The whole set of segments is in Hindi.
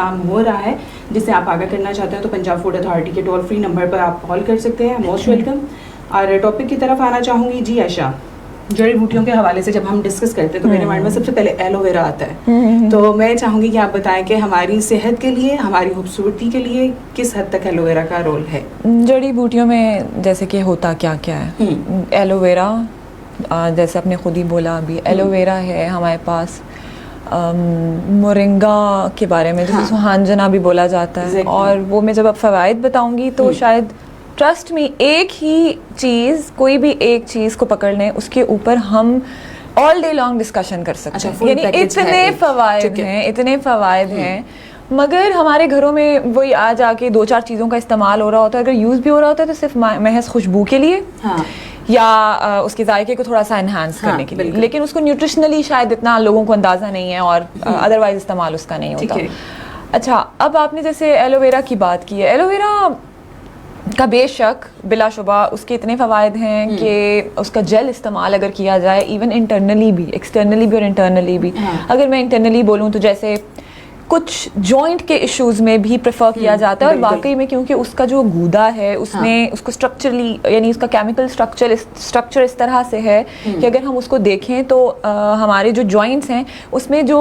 काम हो रहा है जिसे आप आगे करना चाहते हैं तो पंजाब फूड अथॉरिटी के टोल फ्री नंबर पर आप कॉल कर सकते हैं। Most welcome. और टॉपिक की तरफ आना चाहूँगी। जी आयशा, जड़ी बूटियों के हवाले से जब हम डिस्कस करते हैं तो मेरे माइंड में सबसे पहले एलोवेरा आता है। तो मैं चाहूँगी कि आप बताएं कि हमारी सेहत के लिए, हमारी खूबसूरती के लिए किस हद तक एलोवेरा का रोल है। जड़ी बूटियों में जैसे कि होता क्या क्या है। एलोवेरा, जैसे आपने खुद ही बोला अभी, एलोवेरा है हमारे पास। मोरिंगा के बारे में जैसे सुहांजना भी बोला जाता है। और वो मैं जब अब फ़वाइद बताऊंगी तो शायद ट्रस्ट मी, एक ही चीज़, कोई भी एक चीज़ को पकड़ लें, उसके ऊपर हम ऑल डे लॉन्ग डिस्कशन कर सकते हैं। यानी इतने फ़वाइद हैं, मगर हमारे घरों में वही आ जाके 2-4 चीज़ों का इस्तेमाल हो रहा होता है। अगर यूज़ भी हो रहा होता है तो सिर्फ महज खुशबू के लिए या उसके जायके को थोड़ा सा इन्हांस करने के लिए, लेकिन उसको न्यूट्रिशनली शायद इतना लोगों को अंदाज़ा नहीं है और अदरवाइज इस्तेमाल उसका नहीं होता। अच्छा, अब आपने जैसे एलोवेरा की बात की है। एलोवेरा का बेशक बिलाशुबा उसके इतने फ़वाइद हैं कि उसका जेल इस्तेमाल अगर किया जाए, इवन इंटरनली भी, एक्सटर्नली भी और इंटरनली भी। अगर मैं इंटरनली बोलूँ तो जैसे कुछ जॉइंट के इश्यूज़ में भी प्रेफर किया जाता है। और वाकई में क्योंकि उसका जो गूदा है उसमें उसको स्ट्रक्चरली, यानी उसका केमिकल स्ट्रक्चर इस तरह से है कि अगर हम उसको देखें तो हमारे जो जॉइंट्स हैं उसमें जो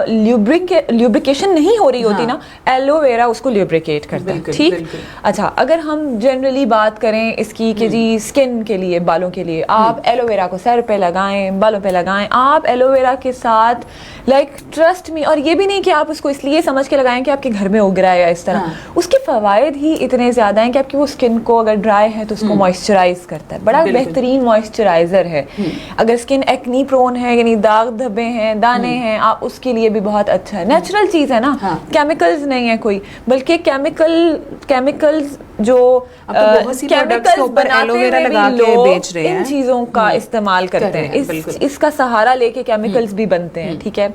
ल्यूब्रिकेशन नहीं हो रही होती ना, एलोवेरा उसको ल्यूब्रिकेट करता है। ठीक। अच्छा, अगर हम जनरली बात करें इसकी कि जी स्किन के लिए, बालों के लिए, आप एलोवेरा को सर पे लगाएं, बालों पे लगाएं। आप एलोवेरा के साथ ट्रस्ट मी, और ये भी नहीं कि आप उसको इसलिए समझ के लगाएं कि आपके घर में उग रहा है या इस तरह। उसके फ़वाइद ही इतने ज़्यादा हैं कि आपकी वो स्किन को अगर ड्राई है तो उसको मॉइस्चराइज करता है। बड़ा बेहतरीन मॉइस्चराइजर है। अगर स्किन एक्नी प्रोन है, यानी दाग धब्बे हैं, दाने हैं, आप उसके लिए भी बहुत अच्छा है। नेचुरल चीज़ है ना, केमिकल्स नहीं है कोई, बल्कि केमिकल्स जो केमिकल्स बनाते हुए भी लोग इन चीज़ों का इस्तेमाल करते हैं। इसका सहारा लेके केमिकल्स भी बनते हैं। ठीक है।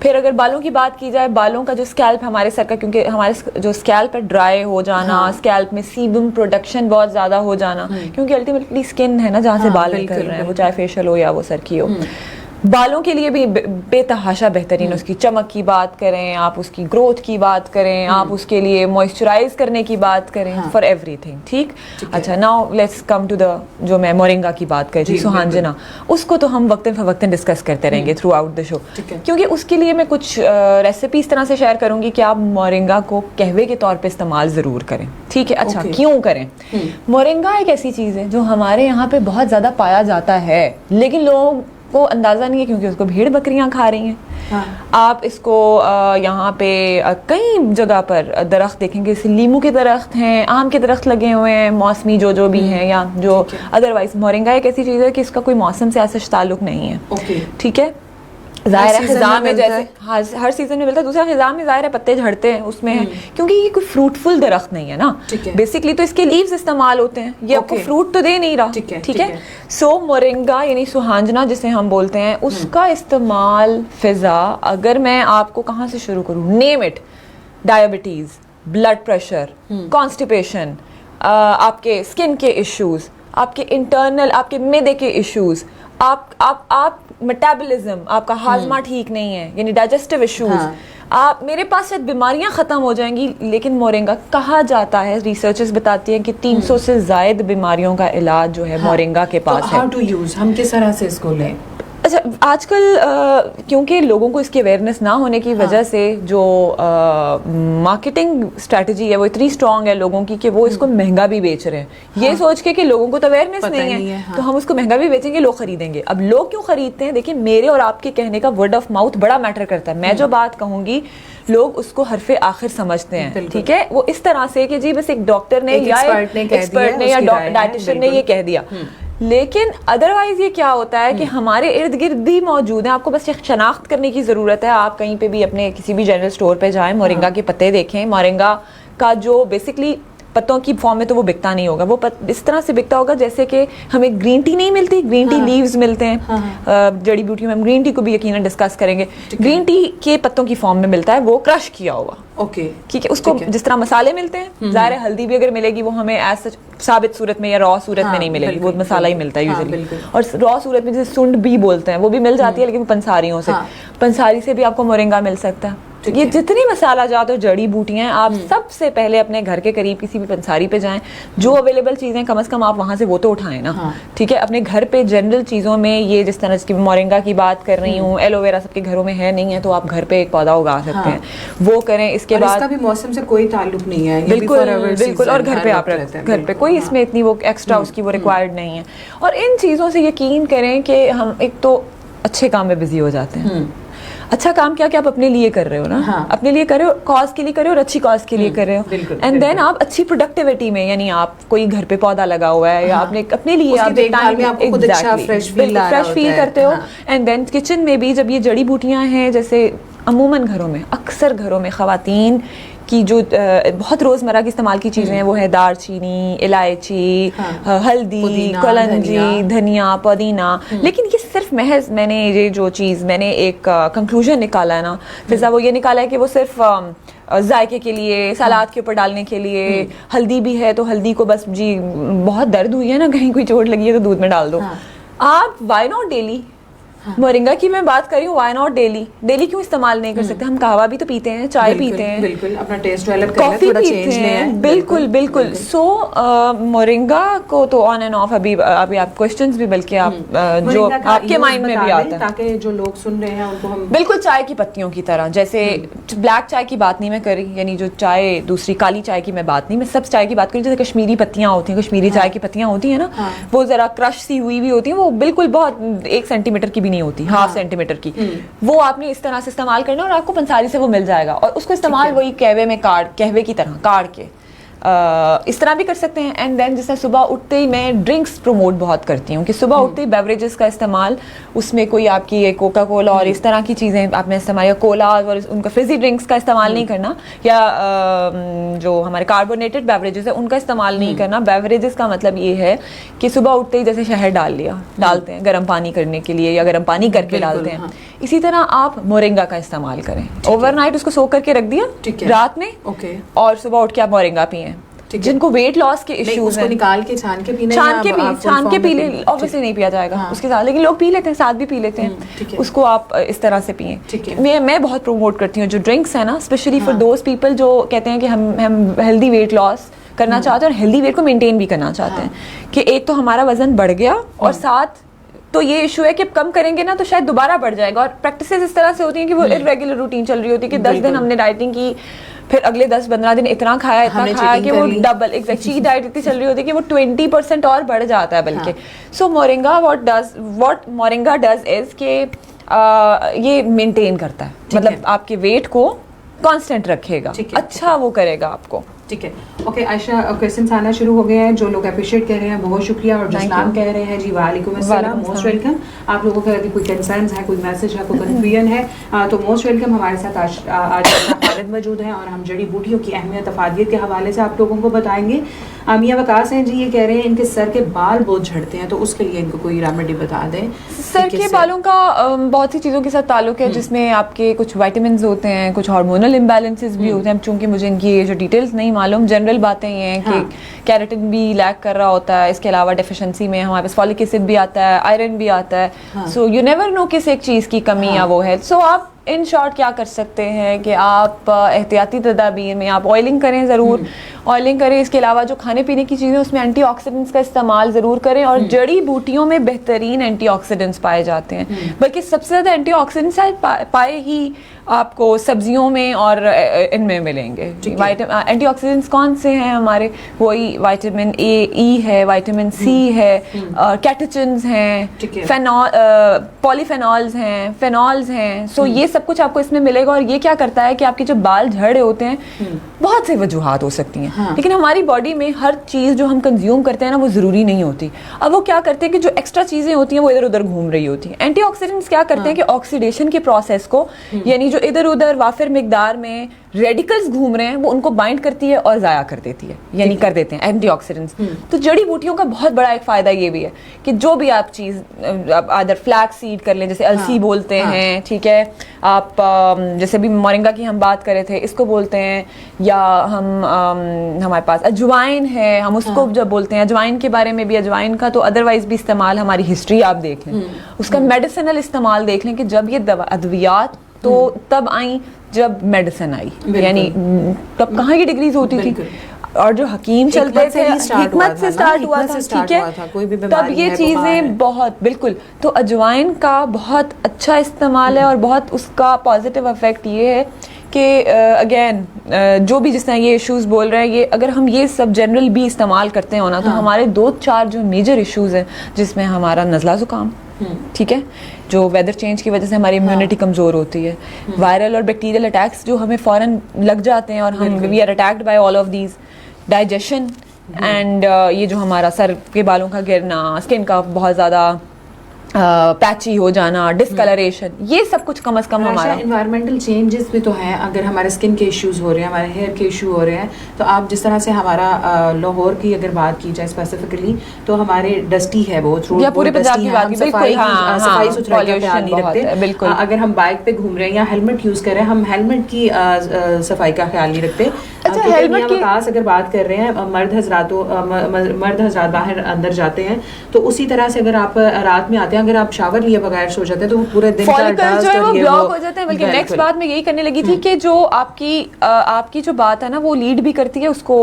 फिर अगर बालों की बात की जाए, बालों का जो स्कैल्प हमारे सर का, क्योंकि हमारे जो स्कैल्प है ड्राई हो जाना, स्कैल्प में सीबम प्रोडक्शन बहुत ज़्यादा हो जाना, क्योंकि अल्टीमेटली स्किन है ना जहाँ से बाल निकल रहे हैं, वो चाहे फेशियल हो या वो सर की हो। बालों के लिए भी बेतहाशा बेहतरीन। उसकी चमक की बात करें, आप उसकी ग्रोथ की बात करें, आप उसके लिए मॉइस्चराइज करने की बात करें, फॉर एवरीथिंग। ठीक। अच्छा, now let's come to the, जो मैं मोरिंगा की बात कर रही थी, सुहांजना, उसको तो हम वक्तन फवक्तन डिस्कस करते रहेंगे थ्रू आउट द शो, क्योंकि उसके लिए मैं कुछ रेसिपी इस तरह से शेयर करूंगी कि आप मोरिंगा को कहवे के तौर पर इस्तेमाल ज़रूर करें। ठीक है। अच्छा, क्यों करें? मोरिंगा एक ऐसी चीज़ है जो हमारे यहाँ पे बहुत ज़्यादा पाया जाता है, लेकिन लोग को अंदाज़ा नहीं है क्योंकि उसको भेड़ बकरियां खा रही हैं। आप इसको यहाँ पे कई जगह पर दरख्त देखेंगे, जैसे लीमू के दरख्त हैं, आम के दरख्त लगे हुए हैं, मौसमी जो भी हैं, या जो अदरवाइज। मोरिंगा एक ऐसी चीज़ है कि इसका कोई मौसम से ऐसा ताल्लुक नहीं है। ठीक है। ज़ाहिर है खिज़ां में जैसे हर सीजन में मिलता है। दूसरा, खिज़ां में ज़ाहिर है पत्ते झड़ते हैं उसमें है, क्योंकि ये कोई फ्रूटफुल दरख्त नहीं है ना। बेसिकली तो इसके लीव्स इस्तेमाल होते हैं, ये आपको फ्रूट तो दे नहीं रहा। ठीक है। सो मोरिंगा यानी सुहांजना जिसे हम बोलते हैं, उसका इस्तेमाल फिजा, अगर मैं आपको कहाँ से शुरू करूँ, name it, diabetes, blood pressure, constipation, आपके स्किन के इश्यूज़, आपके इंटरनल, आपके मैदे के इश्यूज़, आप मेटाबॉलिज्म, आपका हाजमा ठीक नहीं है, यानी डाइजेस्टिव इश्यूज, आप, मेरे पास शायद बीमारियां खत्म हो जाएंगी। लेकिन मोरिंगा, कहा जाता है, रिसर्चर्स बताती हैं कि 300 से ज़ायद बीमारियों का इलाज जो है मोरिंगा के पास है। हाउ टू यूज, हम किस तरह से इसको लें? अच्छा, आजकल क्योंकि लोगों को इसकी अवेयरनेस ना होने की वजह से जो मार्केटिंग स्ट्रेटजी है वो इतनी स्ट्रांग है लोगों की कि वो इसको महंगा भी बेच रहे हैं, ये सोच के कि लोगों को तो अवेयरनेस नहीं है, तो हम उसको महंगा भी बेचेंगे, लोग खरीदेंगे। अब लोग क्यों खरीदते हैं? देखिए, मेरे और आपके कहने का वर्ड ऑफ माउथ बड़ा मैटर करता है। मैं जो बात कहूँगी लोग उसको हरफे आखिर समझते हैं। ठीक है। वो इस तरह से कि जी बस एक डॉक्टर ने या एक्सपर्ट ने या डाइटिशियन ने ये कह दिया, लेकिन अदरवाइज ये क्या होता है कि हमारे इर्द गिर्द ही मौजूद है। आपको बस शनाख्त करने की ज़रूरत है। आप कहीं पे भी अपने किसी भी जनरल स्टोर पे जाएं, मोरिंगा के पत्ते देखें। मोरिंगा का जो बेसिकली पत्तों की फॉर्म में तो वो बिकता नहीं होगा, वो इस तरह से बिकता होगा जैसे कि हमें ग्रीन टी नहीं मिलती, ग्रीन टी लीव्स मिलते हैं जड़ी बूटियों में। हम ग्रीन टी को भी यकीनन डिस्कस करेंगे। ग्रीन टी के पत्तों की फॉर्म में मिलता है, वो क्रश किया हुआ। ठीक है। उसको जिस तरह मसाले मिलते हैं, ज़ाहिर है हल्दी भी अगर मिलेगी वो हमें ऐसा साबित सूरत में या रॉ सूरत में नहीं मिलेगी, वो मसाला ही मिलता है यूजुअली। और रॉ सूरत में जैसे सुंड भी बोलते हैं, वो भी मिल जाती है, लेकिन पंसारियों से, पंसारी से भी आपको मोरिंगा मिल सकता है। ये जितनी मसाला जात और जड़ी बूटियां हैं, आप सबसे पहले अपने घर के करीब किसी भी पंसारी पे जाएं, जो अवेलेबल चीजें कम से कम आप वहां से वो तो उठाएं ना। ठीक है, अपने घर पे जनरल चीजों में ये जिस तरह की मोरिंगा की बात कर रही हूँ, एलोवेरा सबके घरों में है, नहीं है तो आप घर पे एक पौधा उगा सकते हैं, वो करें। इसके बाद इसका भी मौसम से कोई ताल्लुक नहीं है, बिल्कुल बिल्कुल, और घर पे आप घर पे कोई इसमें इतनी वो एक्स्ट्रा उसकी वो रिक्वायर्ड नहीं है। और इन चीज़ों से यकीन करें कि हम एक तो अच्छे काम में बिजी हो जाते हैं। अच्छा काम क्या कि आप अपने लिए कर रहे हो ना, अपने लिए कर रहे हो, कॉज के लिए कर रहे हो और अच्छी कॉज के लिए कर रहे हो, एंड देन आप अच्छी प्रोडक्टिविटी में, यानी आप कोई घर पे पौधा लगा हुआ है या आपने अपने लिए आप फ्रेश फील करते हो, एंड देन किचन में भी जब ये जड़ी बूटियां हैं, जैसे अमूमन घरों में, अक्सर घरों में ख़वातीन की जो बहुत रोज़मर्रा की इस्तेमाल की चीज़ें हैं वो है दालचीनी, इलायची, हल्दी, कलंजी, धनिया, पुदीना। लेकिन ये सिर्फ महज मैंने ये जो चीज़ मैंने एक कंक्लूजन निकाला है ना फिजा, वो ये निकाला है कि वो सिर्फ जायके के लिए, सलाद के ऊपर डालने के लिए। हल्दी भी है तो हल्दी को बस जी बहुत दर्द हुई है ना, कहीं कोई चोट लगी है तो दूध में डाल दो। आप व्हाई नॉट डेली, मोरिंगा की मैं बात कर रही हूँ, व्हाई नॉट डेली, डेली क्यों इस्तेमाल नहीं कर सकते? हम कहवा भी तो पीते हैं, चाय पीते हैं, बिल्कुल अपना टेस्ट डेवलप कर कॉफी पीते हैं, बिल्कुल बिल्कुल। सो मोरिंगा को तो ऑन एंड ऑफ अभी आप क्वेश्चंस भी बल्कि आप जो आपके माइंड में भी आता है, ताकि जो लोग सुन रहे हैं उनको हम बिल्कुल चाय की पत्तियों की तरह, जैसे ब्लैक चाय की बात नहीं मैं कर रही, यानी जो चाय दूसरी काली चाय की मैं बात नहीं, मैं सब चाय की बात कर रही हूँ। जैसे कश्मीरी पत्तियां होती हैं, कश्मीरी चाय की पत्तियां होती हैं ना, वो जरा क्रश सी हुई भी होती है, वो बिल्कुल बहुत 1 सेंटीमीटर की भी नहीं होती, हाफ सेंटीमीटर की, वो आपने इस तरह से इस्तेमाल करना और आपको पंसारी से वो मिल जाएगा। और उसको इस्तेमाल वही कहवे की तरह काढ़ के इस तरह भी कर सकते हैं। एंड देन जैसे सुबह उठते ही मैं ड्रिंक्स प्रमोट बहुत करती हूँ कि सुबह उठते ही बेवरेजेस का इस्तेमाल, उसमें कोई आपकी कोका कोला और इस तरह की चीज़ें आपने इस्तेमाल, या कोला और उनका फिजी ड्रिंक्स का इस्तेमाल नहीं करना, या जो हमारे कार्बोनेटेड बेवरेजेस है उनका इस्तेमाल नहीं करना। बेवरेजेस का मतलब ये है कि सुबह उठते ही जैसे शहद डालते हैं गर्म पानी करने के लिए, या गर्म पानी करके डालते हैं, इसी तरह आप मोरिंगा का इस्तेमाल करें। ओवरनाइट उसको सोक करके रख दिया रात में, और सुबह उठ के आप मोरिंगा पिए। जिनको वेट लॉस के इश्यूज हैं, निकाल के छान के पीना, छान के पी ले, ऑब्वियसली नहीं पिया जाएगा उसके साथ, लेकिन लोग पी लेते हैं, साथ भी पी लेते हैं, उसको आप इस तरह से पिए। मैं बहुत प्रमोट करती हूँ जो ड्रिंक्स है ना, स्पेशली फॉर दोज पीपल जो कहते हैं कि हम हेल्दी वेट लॉस करना चाहते हैं और हेल्दी वेट को मेंटेन भी करना चाहते हैं, कि एक तो हमारा वजन बढ़ गया और साथ तो ये इशू है कि कम करेंगे ना तो शायद दोबारा बढ़ जाएगा। और प्रैक्टिसेस इस तरह से होती हैं कि वो इरेगुलर रूटीन चल रही होती है कि 10 दिन हमने डाइटिंग की, फिर अगले 10-15 दिन इतना खाया कि वो डबल चीट डाइट इतनी चल रही होती है कि वो 20% और बढ़ जाता है बल्कि। So moringa what moringa does is कि ये मेंटेन करता है, मतलब आपके वेट को कांस्टेंट रखेगा, अच्छा वो करेगा आपको। ठीक है, ओके आयशा, क्वेश्चंस आना शुरू हो गए हैं। जो लोग अप्रिशिएट कर रहे हैं बहुत शुक्रिया, और जो सलाम कह रहे हैं जी वालेकुम अस्सलाम, मोस्ट वेलकम। आप लोगों का यदि कोई कंसर्न्स है, कोई मैसेज है, कोई कन्फ्यूजन है तो मोस्ट वेलकम। हमारे साथ आज खालिद मौजूद हैं और हम जड़ी बूटियों की अहमियत अफादियत के हवाले से आप लोगों को बताएंगे। मियां वकास हैं जी, ये कह रहे हैं इनके सर के बाल बहुत झड़ते हैं, तो उसके लिए इनको कोई रेमेडी बता दें। सर के बालों का बहुत सी चीज़ों के साथ ताल्लुक है, जिसमें आपके कुछ विटामिन्स होते हैं, कुछ हार्मोनल इम्बैलेंसेस भी होते हैं। चूंकि मुझे इनकी जो डिटेल्स नहीं मालूम, जनरल बातें ये हैं कि कैरेटिन भी लैक कर रहा होता है, इसके अलावा डेफिशिएंसी में हमारे पास फॉलिक एसिड भी आता है, आयरन भी आता है। सो यू नेवर नो किस एक चीज़ की कमी या वो है। सो आप इन शॉर्ट क्या कर सकते हैं कि आप एहतियाती तदाबीर में आप ऑयलिंग करें, ज़रूर ऑयलिंग करें। इसके अलावा जो खाने पीने की चीज़ें उसमें एंटीऑक्सीडेंट्स का इस्तेमाल ज़रूर करें, और जड़ी बूटियों में बेहतरीन एंटीऑक्सीडेंट्स पाए जाते हैं, बल्कि सबसे ज़्यादा एंटीऑक्सीडेंट्स पाए ही आपको सब्जियों में और इनमें मिलेंगे। एंटीऑक्सीडेंट्स कौन से हैं हमारे? वही विटामिन ए, ई है, विटामिन सी है, कैटेचिन्स हैं, पॉलीफेनॉल्स हैं, फेनॉल्स हैं। सो ये सब कुछ आपको इसमें मिलेगा। और ये क्या करता है कि आपके जो बाल झड़े होते हैं, बहुत से वजूहात हो सकती हैं, लेकिन हमारी बॉडी में हर चीज़ जो हम कंज्यूम करते हैं ना वो ज़रूरी नहीं होती। अब वो क्या करते हैं कि जो एक्स्ट्रा चीज़ें होती हैं वो इधर उधर घूम रही होती हैं। एंटीऑक्सीडेंट्स क्या करते हैं कि ऑक्सीडेशन के प्रोसेस को, यानी जो इधर उधर वाफिर मिकदार में रेडिकल्स घूम रहे हैं वो उनको बाइंड करती है और ज़ाया कर देती है, यानी कर देते हैं एंटीऑक्सीडेंट्स। तो जड़ी बूटियों का बहुत बड़ा एक फ़ायदा ये भी है कि जो भी आप चीज़, अदर फ्लैक्स सीड कर लें, जैसे अलसी बोलते हैं, ठीक है, आप जैसे भी मोरिंगा की हम बात कर रहे थे, इसको बोलते हैं, या हमारे पास अजवाइन है, हम उसको जब बोलते हैं, अजवाइन के बारे में भी, अजवाइन का तो अदरवाइज भी इस्तेमाल, हमारी हिस्ट्री आप देख लें, उसका मेडिसिनल इस्तेमाल देख लें कि जब ये अद्वियात तो तब आई जब मेडिसिन आई, यानी तब कहाँ की डिग्रीज होती थी, और जो हकीम चलते थे हिकमत से स्टार्ट हुआ था, ठीक है, तब ये चीज़ें बहुत बिल्कुल। तो अजवाइन का बहुत अच्छा इस्तेमाल है और बहुत उसका पॉजिटिव इफेक्ट ये है कि अगेन जो भी जिस तरह ये इश्यूज बोल रहे हैं, ये अगर हम ये सब जनरल भी इस्तेमाल करते हो ना, तो हमारे 2-4 जो मेजर इश्यूज हैं, जिसमें हमारा नज़ला ज़ुकाम, ठीक है, जो वेदर चेंज की वजह से हमारी इम्यूनिटी कमज़ोर होती है, वायरल और बैक्टीरियल अटैक्स जो हमें फ़ौरन लग जाते हैं और हम we are attacked by all of these, digestion and ये जो हमारा सर के बालों का गिरना, स्किन का बहुत ज़्यादा पैची हो जाना, डिस्कलरेशन, ये सब कुछ कम से कम हमारा एनवायरमेंटल चेंजेस भी तो हैं। अगर हमारे स्किन के इश्यूज हो रहे हैं, हमारे हेयर के इशू हो रहे हैं, तो आप जिस तरह से हमारा लाहौर की अगर बात की जाए स्पेसिफिकली, तो हमारे डस्टी है बहुत, रोड या पूरे पंजाब की बात की, सफाई सुथराई का ख्याल नहीं रखते, बिल्कुल। अगर हम बाइक पे घूम रहे हैं या हेलमेट यूज कर रहे हैं, हम हेलमेट की सफाई का ख्याल नहीं रखते। अच्छा, हेलमेट की अगर बात कर रहे हैं, मर्द हजरात बाहर अंदर जाते हैं, तो उसी तरह से अगर आप रात में आते हैं, अगर आप शावर लिए बगैर सो जाते हैं, तो वो पूरे दिन का डस्ट जो है वो ब्लॉक हो जाते हैं। बल्कि नेक्स्ट बात मैं यही करने लगी थी कि जो आपकी जो बात है ना, वो लीड भी करती है उसको,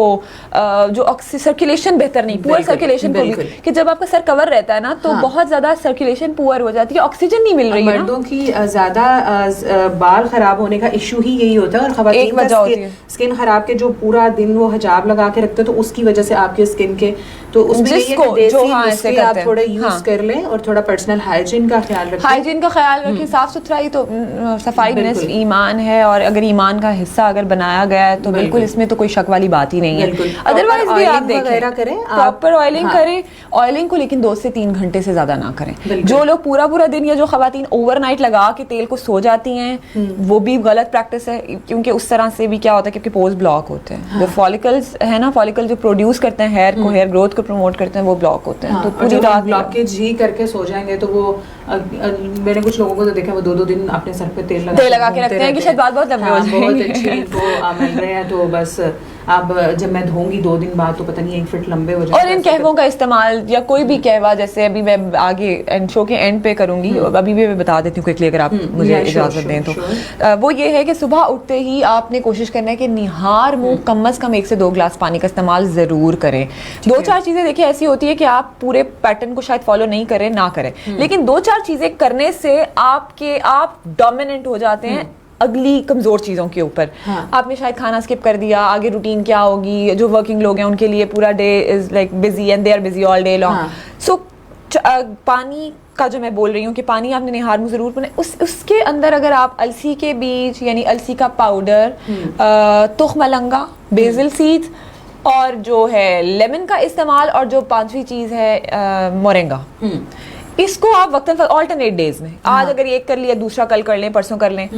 जो सर्कुलेशन बेहतर नहीं, पुअर सर्कुलेशन को भी, कि जब आपका सर कवर रहता है ना, तो बहुत ज्यादा सर्कुलेशन पुअर हो जाती है, ऑक्सीजन नहीं मिल रही है। मर्दों की ज्यादा बाल खराब होने का इशू ही यही होता है, और खवातीन का स्किन खराब के जो पूरा दिन वो हिजाब लगा के रखते हैं, तो उसकी वजह से आपके स्किन के, तो उसमें आप थोड़ा यूज कर लें और थोड़ा पर्सनल हाइजीन का ख्याल रखें, साफ सुथराई। तो सफाई निस्फ ईमान है, और अगर ईमान का हिस्सा अगर बनाया गया है तो बिल्कुल इसमें तो कोई शक वाली बात ही नहीं है। अदरवाइज भी आप देखें, प्रॉपर ऑयलिंग करें, ऑयलिंग को लेकिन 2 से 3 घंटे से ज्यादा ना करें। जो लोग पूरा दिन, या जो खवातीन ओवरनाइट लगा के तेल को सो जाती हैं, वो भी गलत प्रैक्टिस है, क्योंकि उस तरह से भी क्या होता है कि पोर्स ब्लॉक होते हैं, जो फॉलिकल्स है ना, फॉलिकल जो प्रोड्यूस करते हैं हेयर को, हेयर ग्रोथ को प्रमोट करते हैं, वो ब्लॉक होते हैं। तो पूरी रात ब्लॉकेज ही करके सो जाएंगे, तो वो मैंने कुछ लोगों को तो देखा, वो 2-2 दिन अपने सर पे तेल लगा के रखते हैं कि शायद बात बहुत लंबी हो जाएगी, बहुत अच्छी इनको मिल रहे हैं, तो बस अब जब मैं धोऊंगी 2 दिन बाद, तो पता नहीं 1 फीट लंबे हो जाएंगे। और इन कहवों का इस्तेमाल, या कोई भी कहवा, जैसे अभी मैं आगे शो के एंड पे करूंगी, अभी भी मैं बता देती हूँ क्विकली, अगर आप मुझे इजाजत दें तो वो ये है कि सुबह उठते ही आपने कोशिश करना है कि निहार मुंह कम से कम 1 से 2 गिलास पानी का इस्तेमाल जरूर करें। 2-4 चीजें देखिए ऐसी होती है कि आप पूरे पैटर्न को शायद फॉलो नहीं करें, ना करें, लेकिन 2-4 चीजें करने से आप डोमिनेंट हो जाते हैं अगली कमजोर चीजों के ऊपर। आपने शायद खाना स्किप कर दिया, आगे रूटीन क्या होगी, जो वर्किंग लोग हैं उनके लिए पूरा day is like busy and they are busy all day long. So पानी का जो मैं बोल रही हूँ कि पानी आपने निहार मुंह जरूर पीना, उसके अंदर अगर आप अलसी के बीज, यानी अलसी का पाउडर, तुख मलंगा, बेसिल सीड्स, और जो है लेमन का इस्तेमाल, और जो 5वीं चीज है मोरिंगा, इसको आप वक्तन ऑल्टरनेट डेज में, आज अगर एक कर लिया, दूसरा कल कर लें, परसों कर लें,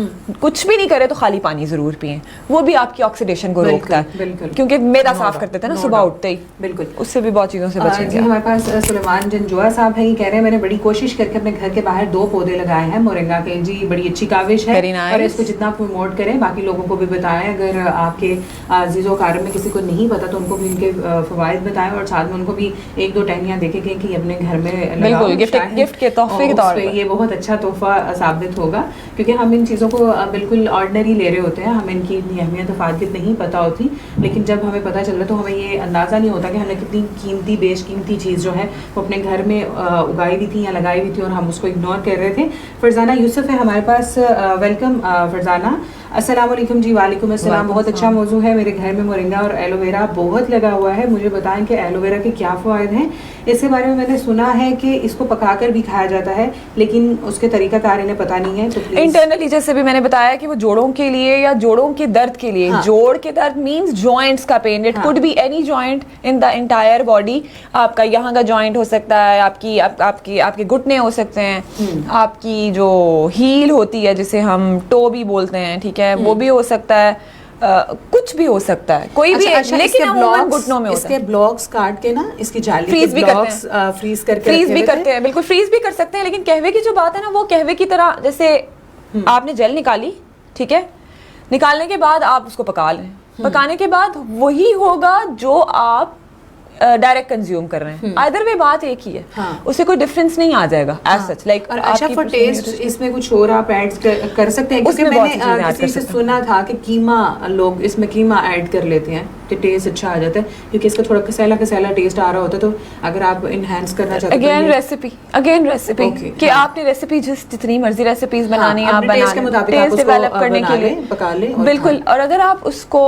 कुछ भी नहीं करे तो खाली पानी जरूर पिएं, वो भी आपकी ऑक्सीडेशन को रोकता है, क्योंकि मैदा साफ करते थे ना सुबह उठते ही, बिल्कुल उससे भी बहुत चीजों से बचेंगे। हमारे पास सुलेमान जंजुआ साहब है, ये कह रहे हैं मैंने बड़ी कोशिश करके अपने घर के बाहर 2 पौधे लगाए हैं मोरिंगा के, जी बड़ी अच्छी काविश है, और इसको जितना प्रमोट करें, बाकी लोगों को भी बताएं। अगर आपके अजीज़ो कारम में किसी को नहीं पता तो उनको भी इनके फवाइद बताएं, और साथ में उनको भी 1-2 टहनियाँ देखें कि अपने घर में बिल्कुल गिफ्ट के तोहफे के तौर पे ये बहुत अच्छा तोहफा साबित होगा, क्योंकि हम इन चीज़ों को बिल्कुल ऑर्डिनरी ले रहे होते हैं, हमें इनकी इतनी अहमियत फ़ायदे नहीं पता होती, लेकिन जब हमें पता चल रहा है तो हमें ये अंदाज़ा नहीं होता कि हमने कितनी कीमती बेशकीमती चीज़ जो है वो अपने घर में उगाई हुई थी या लगाई हुई थी, और हम उसको इग्नोर कर रहे थे। फरजाना यूसुफ है हमारे पास, वेलकम फरजाना। अस्सलाम वालेकुम जी। वालेकुम अस्सलाम। बहुत अच्छा मौजू है, मेरे घर में मोरिंगा और एलोवेरा बहुत लगा हुआ है, मुझे बताएं कि एलोवेरा के क्या फ़वाइद हैं। इसके बारे में मैंने सुना है कि इसको पकाकर भी खाया जाता है, लेकिन उसके तरीकाकार इन्हें पता नहीं है। तो इंटरनली जैसे भी मैंने बताया कि वो जोड़ों के लिए या जोड़ों के दर्द के लिए, जोड़ के दर्द मींस जॉइंट्स का pain, it could be any joint in the entire body. आपका यहाँ का जॉइंट हो सकता है, आपके घुटने हो सकते हैं, आपकी जो हील होती है जिसे हम टो भी बोलते हैं, ठीक है, वो भी हो सकता है, कुछ भी हो सकता है, कोई भी, लेकिन घुटनों में इसके ब्लॉक्स काट के ना, इसकी जाली फ्रीज भी करते हैं, बिल्कुल फ्रीज भी कर सकते हैं। लेकिन कहवे की जो बात है ना, वो कहवे की तरह, जैसे आपने जेल निकाली, ठीक है, निकालने के बाद आप उसको पका लें, पकाने के बाद वही होगा जो आप डायरेक्ट कंज्यूम कर रहे हैं, आइदर वे बात एक ही है, उससे कोई डिफरेंस नहीं आ जाएगा एज सच। लाइक अच्छा फॉर टेस्ट इसमें कुछ और आप ऐड कर सकते हैं, क्योंकि मैंने किसी से सुना था कि कीमा, लोग इसमें कीमा ऐड कर लेते हैं तो टेस्ट अच्छा आ जाता है, क्योंकि इसका थोड़ा कसेला कसेला टेस्ट आ रहा होता है। तो अगर आप इनहेंस करना चाहते हैं, अगेन रेसिपी कि आपने रेसिपी जितनी मर्जी रेसिपीज बनानी है आप बना लें, टेस्ट डेवलप करने के लिए पका लें, बिल्कुल। और अगर आप उसको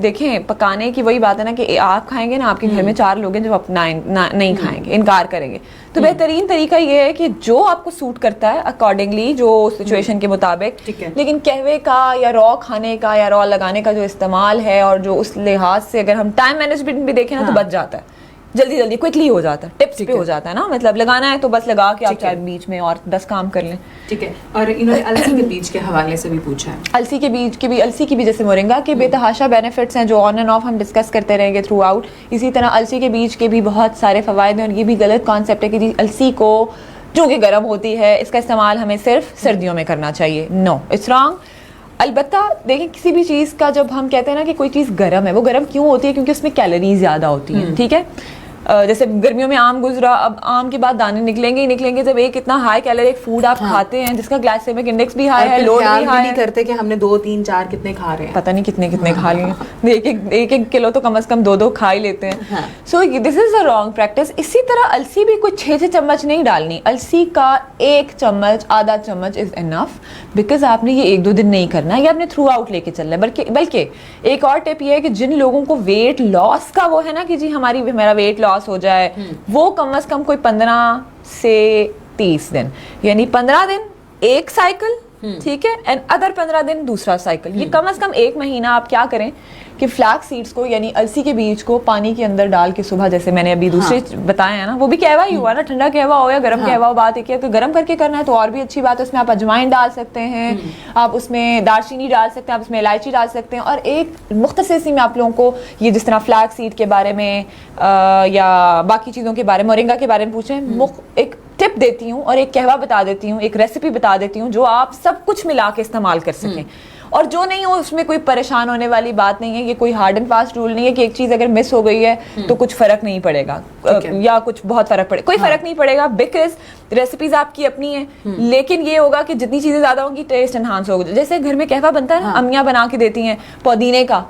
देखें, पकाने की वही बात है ना कि आप खाएंगे ना, आपके घर में 4 लोग हैं जो अपना नहीं खाएंगे, इनकार करेंगे, तो बेहतरीन तरीका ये है कि जो आपको सूट करता है अकॉर्डिंगली, जो सिचुएशन के मुताबिक, लेकिन कहवे का या रॉ खाने का या रॉ लगाने का जो इस्तेमाल है, और जो उस लिहाज से अगर हम टाइम मैनेजमेंट भी देखें ना, तो बच जाता है, जल्दी क्विकली हो जाता है, टिप्स पे हो जाता है ना, मतलब लगाना है तो बस लगा के आप चाहे बीच में और 10 काम कर लें। ठीक है। और इन्होंने अलसी के बीज के हवाले से भी पूछा है। अलसी के बीज जैसे मोरिंगा के बेतहाशा बेनिफिट्स हैं जो ऑन एंड ऑफ हम डिस्कस करते रहेंगे थ्रू आउट। इसी तरह अलसी के बीज के भी बहुत सारे फवायद हैं, और ये भी गलत कॉन्सेप्ट है कि जी अलसी को जो कि गर्म होती है इसका इस्तेमाल हमें सिर्फ सर्दियों में करना चाहिए। No, it's wrong. अलबत्ता देखें, किसी भी चीज़ का जब हम कहते हैं ना कि कोई चीज़ गर्म है, वो गर्म क्यों होती है? क्योंकि उसमें कैलोरीज ज़्यादा होती हैं, ठीक है। जैसे गर्मियों में आम गुजरा, अब आम के बाद दाने निकलेंगे ही निकलेंगे। जब एक इतना हाई कैलोरिक फूड आप खाते हैं जिसका ग्लाइसेमिक इंडेक्स भी हाई है, लोड भी हाई है, नहीं करते कि हमने 2, 3, 4 कितने खा रहे हैं, पता नहीं कितने खा लिए, एक किलो तो कम से कम 2 खा ही लेते हैं। So this is a wrong practice. इसी तरह अलसी भी कुछ 6 चम्मच नहीं डालनी, अलसी का 1 चम्मच, आधा चम्मच इज इनफ, बिकॉज आपने ये 1-2 दिन नहीं करना है, ये आपने थ्रू आउट लेके चलना है। बल्कि एक और टिप ये है कि जिन लोगों को वेट लॉस का वो है ना कि जी हमारा वेट लॉस हो जाए, वो कम से कम कोई 15 से 30 दिन, यानी 15 दिन एक साइकिल, ठीक है, एंड अदर 15 दिन दूसरा साइकिल। ये कम से कम 1 महीना आप क्या करें कि फ्लैक्स सीड्स को यानी अलसी के बीज को पानी के अंदर डाल के सुबह, जैसे मैंने अभी दूसरे बताए हैं ना, वो भी कहवा ही हुआ ना, ठंडा कहवा हो या गर्म कहवा हो, बात एक है कि गर्म करके करना है तो और भी अच्छी बात है। उसमें आप अजवाइन डाल सकते हैं, आप उसमें दालचीनी डाल सकते हैं, आप उसमें इलायची डाल सकते हैं। और एक मुख्तसर सी मैं आप लोगों को ये जिस तरह फ्लैक्स सीड के बारे में या बाकी चीज़ों के बारे में, मोरिंगा के बारे में पूछें, एक टिप देती हूँ और एक कहवा बता देती हूँ, एक रेसिपी बता देती हूँ जो आप सब कुछ मिला के इस्तेमाल कर सकें, और जो नहीं हो उसमें कोई परेशान होने वाली बात नहीं है। ये कोई हार्ड एंड फास्ट रूल नहीं है कि एक चीज़ अगर मिस हो गई है तो कुछ फर्क नहीं पड़ेगा या कुछ बहुत फर्क पड़ेगा, कोई फर्क नहीं पड़ेगा, बिकॉज रेसिपीज आपकी अपनी है। लेकिन ये होगा कि जितनी चीज़ें ज़्यादा होंगी टेस्ट एनहांस होगा। जैसे घर में कहवा बनता है ना, अम्मियाँ बना के देती हैं पुदीने का,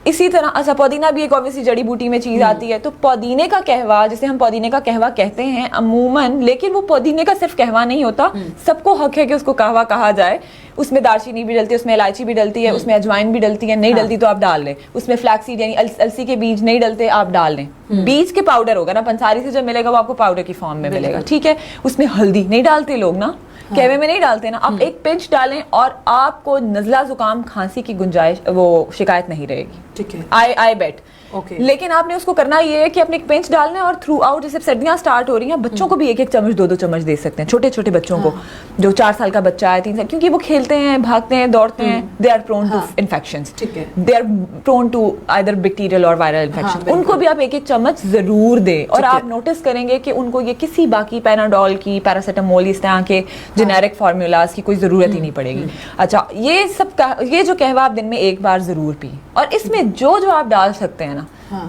इसी तरह अच्छा पुदीना भी एक ऑब्वियसली जड़ी बूटी में चीज आती है, तो पुदीने का कहवा, जिसे हम पुदीने का कहवा कहते हैं अमूमन, लेकिन वो पुदीने का सिर्फ कहवा नहीं होता, सबको हक है कि उसको कहवा कहा जाए। उसमें दालचीनी भी डलती है, उसमें इलायची भी डलती है, उसमें अजवाइन भी डलती है, नहीं डलती तो आप डाल लें। उसमें फ्लैक्सीड यानी अलसी के बीज नहीं डलते, आप डाल लें। बीज के पाउडर होगा ना, पंसारी से जब मिलेगा वो आपको पाउडर की फॉर्म में मिलेगा, ठीक है। उसमें हल्दी नहीं डालते लोग ना, कहवे में नहीं डालते ना, आप एक पिंच डालें और आपको नज़ला जुकाम खांसी की गुंजाइश, वो शिकायत नहीं रहेगी, ठीक है, आई बेट। Okay. लेकिन आपने उसको करना ये है कि अपने एक पिंच डालना है और थ्रू आउट, जैसे सर्दियां स्टार्ट हो रही हैं, बच्चों को भी 1-1 चम्मच 2-2 चम्मच दे सकते हैं, छोटे छोटे बच्चों को, जो 4 साल का बच्चा है, 3 साल, क्योंकि वो खेलते हैं, भागते हैं, दौड़ते हैं, they are prone to infections, they are prone to either bacterial और वायरल इन्फेक्शन। उनको भी आप 1-1 चम्मच जरूर दें, और आप नोटिस करेंगे कि उनको ये किसी बाकी पैनाडोल की, पैरासीटामोल, इस तरह के जेनेरिक फार्मूलाज की कोई जरूरत ही नहीं पड़ेगी। अच्छा, ये जो कहवा आप दिन में 1 बार जरूर पिए, और इसमें जो आप डाल सकते हैं ना,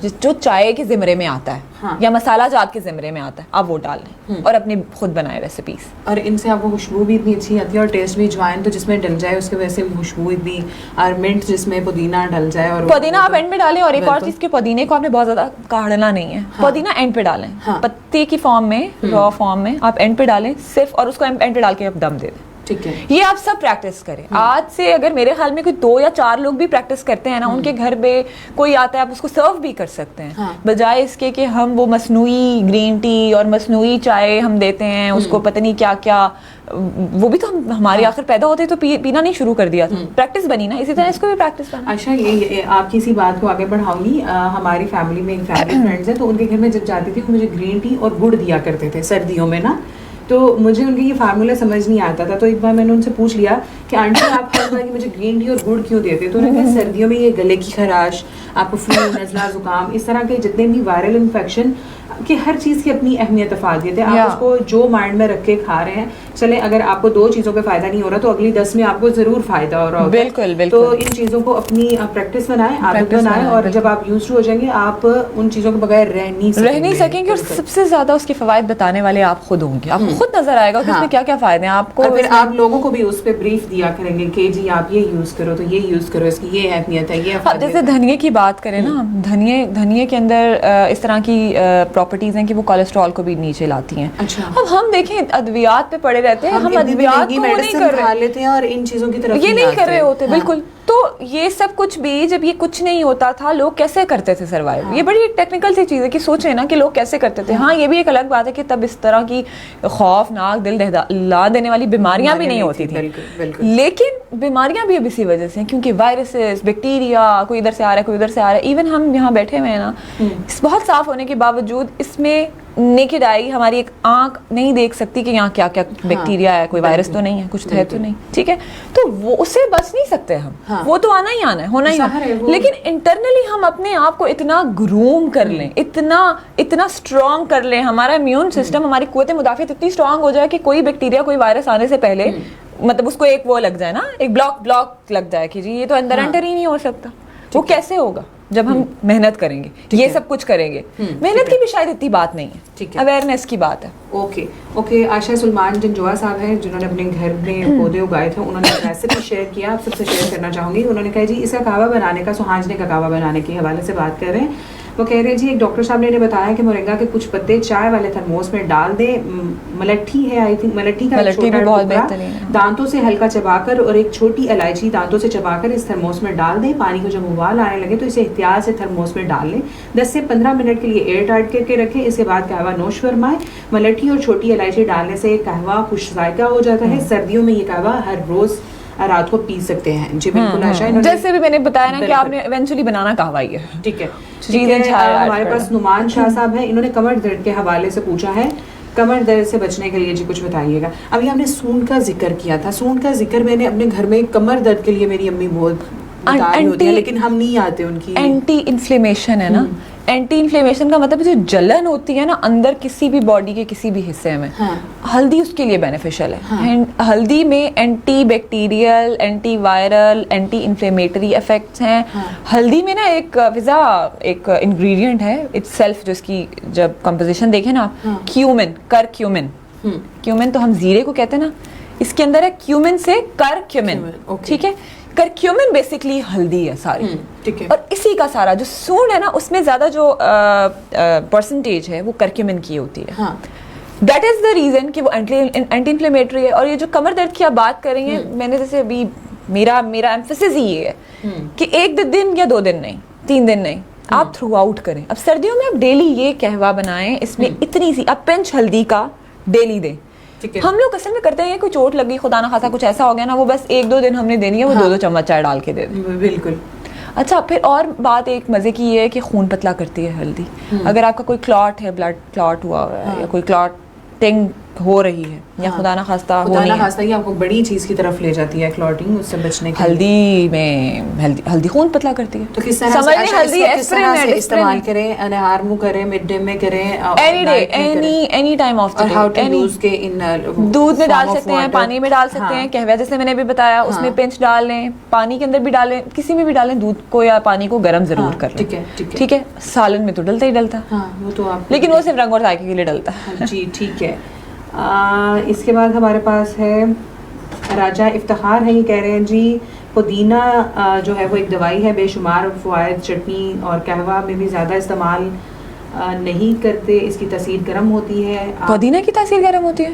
जो चाय के जिमरे में आता है या मसाला जात के जिमरे में आता है, आप वो डाल लें और अपनी खुद बनाए रेसिपीज। और इनसे आपको खुशबू भी इतनी अच्छी आती है, और टेस्ट भी, अजवाइन तो जिसमें डल जाए उसके वजह से खुशबू इतनी, और मिंट जिसमें पुदीना डल जाए, और पुदीना आप एंड पे डालें। और एक और चीज के पुदीने को आपने बहुत ज्यादा काढ़ना नहीं है, पुदीना एंड पे डालें, पत्ते की फॉर्म में, रॉ फॉर्म में आप एंड पे डालें सिर्फ, और उसको एंड पे डाल के आप दम दे दें, ठीक है। ये आप सब प्रैक्टिस करें। आज से अगर मेरे ख्याल में कोई 2 या 4 लोग भी प्रैक्टिस करते हैं ना, उनके घर पे कोई आता है, आप उसको सर्व भी कर सकते हैं, बजाय इसके कि हम वो मसनूई ग्रीन टी और मसनूई चाय हम देते हैं उसको, पता नहीं क्या क्या, वो भी तो हमारे आखिर पैदा होते तो पीना नहीं शुरू कर दिया था, प्रैक्टिस बनी ना, इसी तरह इसको भी प्रैक्टिस करना। अच्छा, ये आपकी इसी बात को आगे बढ़ाऊंगी। हमारी फैमिली में एक फैमिली फ्रेंड्स है, तो उनके घर में जब जाती थी वो मुझे ग्रीन टी और गुड़ दिया करते थे सर्दियों में ना, तो मुझे उनका ये फार्मूला समझ नहीं आता था, तो एक बार मैंने उनसे पूछ लिया कि आंटी आप हर बार मुझे ग्रीन टी और गुड़ क्यों देते, तो उन्होंने कहा सर्दियों में ये गले की खराश, आपको फ्लू, नज़ला, जुकाम, इस तरह के जितने भी वायरल इन्फेक्शन कि हर चीज़ की अपनी अहमियत अफादियत है, आप उसको जो माइंड में रख के खा रहे हैं, चले अगर आपको 2 चीज़ों पे फ़ायदा नहीं हो रहा तो अगली 10 में आपको ज़रूर फ़ायदा हो रहा होगा। बिल्कुल बिल्कुल। तो इन चीज़ों को अपनी प्रैक्टिस बनाएं, आदत बनाएं, और जब आप यूज्ड हो जाएंगे आप उन चीज़ों के बगैर रह नहीं सकेंगे और सबसे ज़्यादा उसके फ़वाइद बताने वाले आप खुद होंगे, आपको खुद नजर आएगा कि उसमें क्या क्या फ़ायदे हैं आपको, और फिर आप लोगों को भी उस पर ब्रीफ दिया करेंगे कि जी आप ये यूज़ करो, तो ये यूज़ करो, इसकी ये अहमियत है, ये। जैसे धनिए की बात करें ना, धनिए के अंदर इस तरह की प्रॉपर्टीज हैं कि वो कोलेस्ट्रॉल को भी नीचे लाती हैं। अच्छा। अब हम देखें अद्वियात पे पड़े रहते हैं, हम अद्वियात को नहीं कर रहे लेते हैं और इन चीजों की तरफ ये नहीं कर रहे होते। बिल्कुल। तो ये सब कुछ भी जब ये कुछ नहीं होता था, लोग कैसे करते थे सर्वाइव? ये बड़ी टेक्निकल सी चीज़ है कि सोचें ना कि लोग कैसे करते थे। हाँ, ये भी एक अलग बात है कि तब इस तरह की खौफनाक, दिल दहला देने वाली बीमारियां भी नहीं होती थी, लेकिन बीमारियां भी अब इसी वजह से हैं क्योंकि वायरसेस, बैक्टीरिया, कोई इधर से आ रहा है, कोई उधर से आ रहा है। इवन हम यहाँ बैठे हुए हैं ना, बहुत साफ होने के बावजूद इसमें नेकेड आई हमारी एक आंख नहीं देख सकती कि यहाँ क्या क्या बैक्टीरिया है, कोई वायरस तो नहीं है, कुछ है तो नहीं, ठीक है। तो वो उससे बच नहीं सकते हम, वो तो आना ही आना है, होना ही है। लेकिन इंटरनली हम अपने आप को इतना ग्रूम कर लें, इतना स्ट्रॉन्ग कर लें, हमारा इम्यून सिस्टम, हमारी कुव्वत मुदाफ़ियत इतनी स्ट्रॉन्ग हो जाए कि कोई बैक्टीरिया, कोई वायरस आने से पहले मतलब उसको एक वो लग जाए ना, एक ब्लॉक लग जाए कि जी ये तो अंदर एंटर ही नहीं हो सकता। वो कैसे होगा? जब हम मेहनत करेंगे, ये सब कुछ करेंगे। मेहनत की भी शायद इतनी बात नहीं है, अवेयरनेस की बात है। ओके। आशा सुलेमान जंजोआ साहब हैं जिन्होंने अपने घर में पौधे उगाए थे, उन्होंने रेसिपी शेयर किया, आप सबसे शेयर करना चाहूँगी। उन्होंने कहा जी इसका कहवा बनाने का, सुहांजने का कहवा बनाने के हवाले से बात कर रहे हैं। वो कह रहे हैं जी एक डॉक्टर साहब ने बताया कि मोरिंगा के कुछ पत्ते चाय वाले थर्मोस में डाल दें, मलट्ठी है, आई थिंक मलट्ठी का छोटा टुकड़ा दांतों से हल्का चबाकर और एक छोटी इलायची दांतों से चबाकर इस थर्मोस में डाल दें। पानी को जब उबाल आने लगे तो इसे एहतियात से थर्मोस में डाल लें। 10 से 15 मिनट के लिए एयर टाइट करके रखें। इसके बाद कहवा नोश फरमाएं। मलट्ठी और छोटी इलायची डालने से कहवा खुश जायका हो जाता है। सर्दियों में ये कहवा हर रोज रात को पी सकते हैं। जी बिल्कुल आशा, जैसे भी मैंने बताया ना कि आपने इवेंचुअली बनाना कहवा ही है। ठीक है। हमारे पास नुमान शाह साहब हैं, इन्होंने कमर दर्द के हवाले से पूछा है, कमर दर्द से बचने के लिए जी कुछ बताइएगा। अभी हमने सूंड का जिक्र किया था, सूंड का जिक्र मैंने अपने घर में कमर दर्द के लिए मेरी अम्मी बहुत बता रही होती है, लेकिन हम नहीं आते उनकी। एंटी इन्फ्लेमेशन है ना, एंटी इन्फ्लेमेशन का मतलब जो जलन होती है ना अंदर किसी भी बॉडी के किसी भी हिस्से में, हल्दी उसके लिए बेनिफिशियल है। हल्दी में anti bacterial, anti viral, anti inflammatory effects हैं। हल्दी में ना एक फिजा एक इंग्रेडिएंट है इटसेल्फ, जो इसकी जब कंपोजिशन देखें ना आप, क्यूमिन, क्यूमिन तो हम जीरे को कहते हैं ना, इसके अंदर है क्यूमिन से करक्यूमिन, ठीक है। करक्यूमिन बेसिकली हल्दी है सारी, ठीक है। और इसी का सारा जो सूंड है ना उसमें ज्यादा जो परसेंटेज है वो करक्यूमिन की होती है। दैट इज द रीजन कि वो एंटी इन्फ्लेमेटरी है। और ये जो कमर दर्द की आप बात करेंगे, मैंने जैसे अभी मेरा एम्फेसिस ही ये है कि 1 दिन या 2 दिन नहीं, 3 दिन नहीं, आप थ्रू आउट करें। अब सर्दियों में आप डेली ये कहवा बनाएं, इसमें इतनी सी आप पिंच हल्दी का डेली दें। हम लोग असल में करते हैं कोई चोट लगी, खुदा ना खासा कुछ ऐसा हो गया ना, वो बस 1-2 दिन हमने देनी है, वो 2-2 चम्मच चाय डाल के दे दें। बिल्कुल। अच्छा, फिर और बात एक मजे की ये है कि खून पतला करती है हल्दी। अगर आपका कोई क्लॉट है, ब्लड क्लॉट हुआ है या कोई क्लॉटिंग हो रही है या खुदा ना खास्ता ये आपको बड़ी चीज की तरफ ले जाती है, क्लॉटिंग, उससे बचने के हल्दी में हल्दी खून पतला करती है। तो किस तरह से हल्दी इस्तेमाल करें, अनहार मुंह करें, मिड डे में करें, any day, any time of the day. दूध में डाल सकते हैं, पानी में डाल सकते हैं, कहवा जैसे मैंने भी बताया उसमें पिंच डाल लें, पानी के अंदर भी डालें, किसी में भी डालें, दूध को या पानी को गर्म जरूर कर लें, ठीक है। सालन में तो डलता ही डलता, वो तो आप, लेकिन वो सिर्फ रंग और जायके के लिए डलता है। जी ठीक है। इसके बाद हमारे पास है राजा इफ्तिखार है, ये कह रहे हैं जी पुदीना जो है वो एक दवाई है, बेशुमार फ़वाइद, चटनी और कहवा में भी ज़्यादा इस्तेमाल नहीं करते, इसकी तासीर गर्म होती है। पुदीना की तासीर गर्म होती है?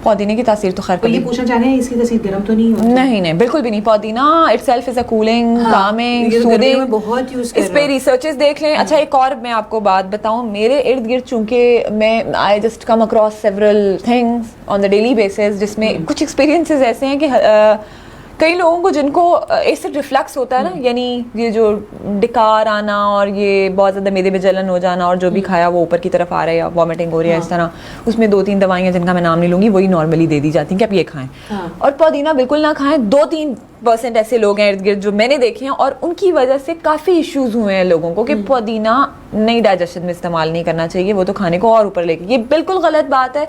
पुदीने की तासीर तो खैर ये पूछना चाह रहे हैं, इसकी तासीर गर्म तो नहीं होती? नहीं, बिल्कुल भी नहीं। पुदीना itself is a cooling, Kameng, soothing, बहुत यूज कर इस पे रिसर्चेस देख लें। अच्छा, एक और मैं आपको बात बताऊं, मेरे इर्द गिर्द चूंकि मैं I just come across several things on the daily basis, जिसमें कुछ एक्सपीरियंसेस ऐसे हैं कई लोगों को जिनको एसिड रिफ्लक्स होता है ना, यानी ये जो डिकार आना और ये बहुत ज़्यादा मेदे में जलन हो जाना और जो भी खाया वो ऊपर की तरफ आ रहा है या वॉमिटिंग हो रही है, इस तरह, उसमें 2-3 दवाइयाँ जिनका मैं नाम नहीं लूँगी वही नॉर्मली दे दी जाती हैं कि आप ये खाएं। और पुदीना बिल्कुल ना खाएं। 2-3% ऐसे लोग हैं इर्द गिर्द जो मैंने देखे हैं और उनकी वजह से काफ़ी इश्यूज हुए हैं लोगों को कि पुदीना नहीं, डाइजेशन में इस्तेमाल नहीं करना चाहिए, वो तो खाने को और ऊपर लेके। ये बिल्कुल गलत बात है।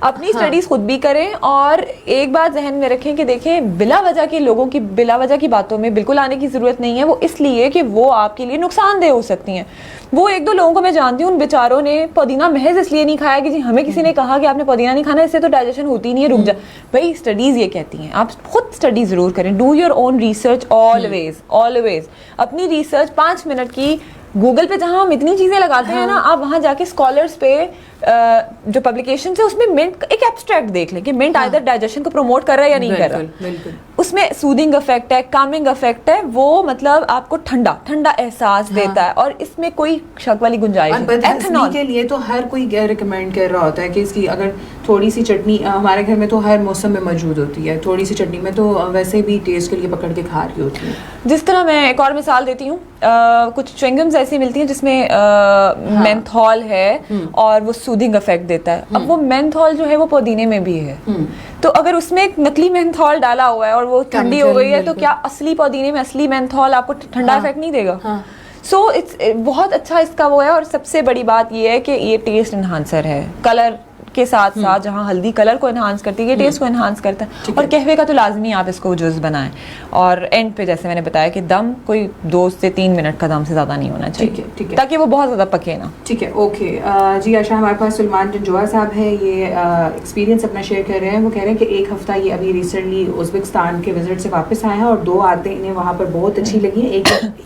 अपनी स्टडीज खुद भी करें और एक बात जहन में रखें कि देखें, बिला वजह के लोगों की बिला वजह की बातों में बिल्कुल आने की जरूरत नहीं है। वो इसलिए कि वो आपके लिए नुकसानदेह हो सकती हैं। वो 1-2 लोगों को मैं जानती हूँ, उन बेचारों ने पुदीना महज इसलिए नहीं खाया कि जी हमें किसी ने कहा कि आपने पुदीना नहीं खाना, इससे तो डाइजेशन होती नहीं है, रुक जा। भाई स्टडीज ये कहती हैं, आप खुद स्टडी जरूर करें। Do your own research always. अपनी रिसर्च 5 मिनट की गूगल पे जहां हम इतनी चीजें लगाते हैं ना, आप वहां जाके स्कॉलर्स पे जो पब्लिकेशन है उसमें मिंट एक एब्स्ट्रैक्ट देख लें कि मिंट आइदर डाइजेशन को प्रमोट कर रहा है या नहीं कर रहा। उसमें सूदिंग इफेक्ट है, कामिंग इफेक्ट है, वो मतलब आपको ठंडा ठंडा एहसास देता है और इसमें कोई शक वाली गुंजाइश नहीं। एथेनॉल के लिए तो हर कोई रिकमेंड कर रहा होता है कि इसकी अगर थोड़ी सी चटनी, हमारे घर में तो हर मौसम में मौजूद होती है, थोड़ी सी चटनी में तो वैसे भी टेस्ट के लिए पकड़ के खा रही होती है। जिस तरह मैं एक और मिसाल देती हूँ, कुछ च्युइंगम्स ऐसी मिलती हैं जिसमें मेंथॉल है और वो सूदिंग इफेक्ट देता है। अब वो मेंथॉल जो है वो पुदीने में भी है, तो अगर उसमें एक नकली मेंथॉल डाला हुआ है और वो ठंडी हो गई है, तो क्या असली पुदीने में असली मेंथॉल आपको ठंडा इफेक्ट नहीं देगा? सो इट्स बहुत अच्छा इसका वो है। और सबसे बड़ी बात ये है कि ये टेस्ट एनहांसर है, कलर के साथ साथ जहाँ हल्दी कलर को एनहांस करती है, ये टेस्ट को एनहांस करता है। और कहवे का तो लाजमी आप इसको जूस बनाएं। और एंड पे जैसे मैंने बताया कि दम कोई 2 से 3 मिनट का दम से ज़्यादा नहीं होना चाहिए, ठीक है, ताकि वो बहुत ज़्यादा पके ना। ठीक है, ओके जी। आशा, हमारे पास सलमान जंजोआ साहब है, ये एक्सपीरियंस अपना शेयर कर रहे हैं। वो कह रहे हैं कि 1 हफ्ता ये अभी रिसेंटली उज़्बेकिस्तान के विजिट से वापस आए हैं और 2 आते इन्हें वहाँ पर बहुत अच्छी लगी है।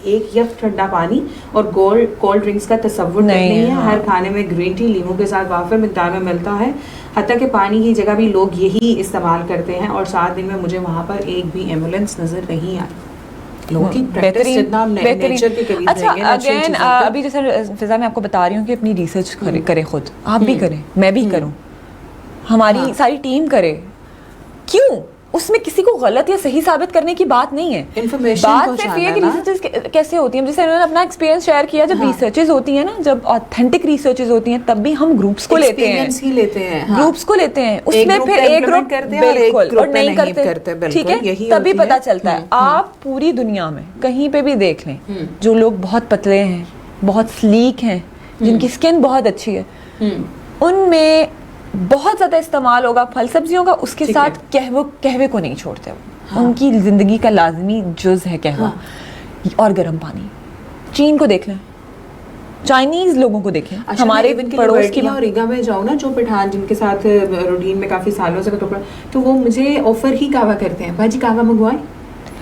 एक यफ ठंडा पानी और कोल्ड ड्रिंक्स का तसव्वुर नहीं है। हर खाने में ग्रीन टी लीमू के साथ वाफिर मिकदार में मिलता है, हत्ता कि पानी की जगह भी लोग यही इस्तेमाल करते हैं। और 7 दिन में मुझे वहाँ पर एक भी एम्बुलेंस नजर नहीं आई। लोगों की प्रैक्टिस जितना हम नेचर के करीब अच्छा, अगेन अभी जैसे फिजा मैं आपको बता रही हूँ कि अपनी रिसर्च करें खुद, आप भी करें, मैं भी करूँ, हमारी सारी टीम करे। क्यों? उसमें किसी को गलत या सही साबित करने की बात नहीं है। बात सिर्फ ये कि रिसर्चेस कैसे होती हैं, जैसे उन्होंने अपना एक्सपीरियंस शेयर किया। जब रिसर्चेस होती हैं ना, जब ऑथेंटिक रिसर्चेस होती हैं, तब भी हम ग्रुप्स को लेते हैं, ग्रुप्स को लेते हैं, उसमें फिर एक ग्रुप बिल्कुल और नहीं करते, ठीक है, तभी पता चलता है। आप पूरी दुनिया में कहीं पे भी देख लें, जो लोग बहुत पतले हैं, बहुत स्लीक हैं, जिनकी स्किन बहुत अच्छी है, उनमें बहुत ज्यादा इस्तेमाल होगा फल सब्जियों का, उसके साथ कहवे को नहीं छोड़ते वो। उनकी जिंदगी का लाजमी जुज है कहवा। और गर्म पानी। चीन को देख लें, चाइनीज लोगों को देखें, हमारे पड़ोस की और रीगा में जाओ ना, जो पठान जिनके साथ रूटीन में काफी सालों से तो वो मुझे ऑफर ही कहवा करते हैं, भाजी कहवा मंगवाएं,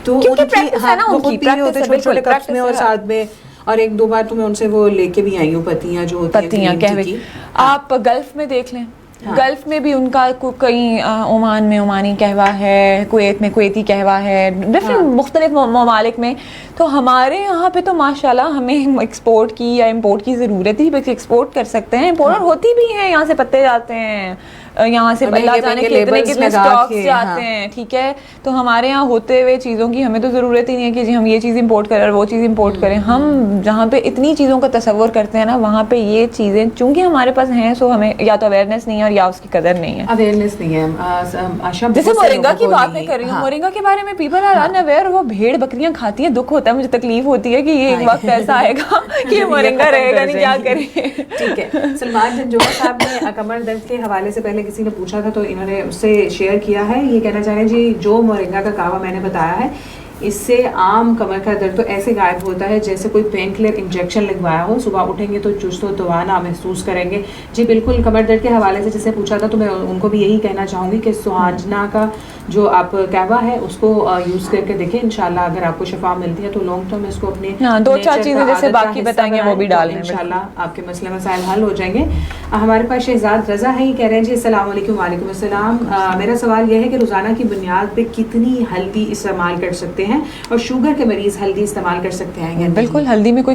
तो क्योंकि प्रैक्टिस है ना उनकी, छोटे कप्स में और साथ में। और 1-2 बार तो मैं उनसे वो लेके भी आई हूँ पत्तियां, जो पत्तियां कहवे। आप गल्फ में देख लें, गल्फ में भी उनका कहीं ओमान में ओमानी कहवा है, कुवैत में कुवैती कहवा है, डिफरेंट मुख्तलिफ ममालिक में। तो हमारे यहाँ पे तो माशाल्लाह हमें एक्सपोर्ट की या इम्पोर्ट की ज़रूरत ही, बल्कि एक्सपोर्ट कर सकते हैं, इम्पोर्ट होती भी है, यहाँ से पत्ते जाते हैं, यहाँ से अल्लाह जाने कितने स्टॉक्स जाते हैं, ठीक है। तो हमारे यहाँ होते हुए चीज़ों की हमें तो ज़रूरत ही नहीं है कि जी हम ये चीज़ इंपोर्ट करें और वो चीज़ इंपोर्ट करें। हम जहाँ पे इतनी चीज़ों का तसव्वुर करते हैं ना, वहाँ पे ये चीज़ें चूंकि हमारे पास हैं, सो हमें या तो अवेयरनेस नहीं है और या उसकी कदर नहीं है, अवेयरनेस नहीं है। जैसे मोरिंगा की बात मैं कर रही हूँ, मोरिंगा के बारे में पीपल आर अनअवेयर। वो भेड़ बकरियां खाती हैं, दुख होता है, मुझे तकलीफ होती है कि ये एक वक्त ऐसा आएगा कि मोरिंगा रहेगा नहीं, क्या करें। ठीक है, सलमान जंजोआ साहब ने कमर दर्द के हवाले से पहले किसी ने पूछा था, तो इन्होंने उससे शेयर किया है। ये कहना चाह रहे हैं जी, जो मोरिंगा का कहवा मैंने बताया है, इससे आम कमर का दर्द तो ऐसे गायब होता है जैसे कोई पेन किलर इंजेक्शन लगवाया हो। सुबह उठेंगे तो चुस्त व तवाना महसूस करेंगे। जी बिल्कुल, कमर दर्द के हवाले से जिसे पूछा था, तो मैं उनको भी यही कहना चाहूँगी कि सुहाजना का जो आप कहवा है उसको यूज़ करके देखें। इंशाल्लाह अगर आपको शफा मिलती है तो लॉन्ग टर्म इसको अपने 2-4 चीज़ें जैसे बाकी बताएंगे वो भी डालें, इंशाल्लाह आपके मसले मसाइल हल हो जाएंगे। हमारे पास शहजाद रज़ा है, ये कह रहे हैं जी अस्सलाम वालेकुम। वालेकुम अस्सलाम। मेरा सवाल यह है कि रोज़ाना की बुनियाद पे कितनी हल्दी इस्तेमाल कर सकते हैं और शुगर के मरीज हल्दी इस्तेमाल कर सकते हैं? बिल्कुल, हल्दी में कोई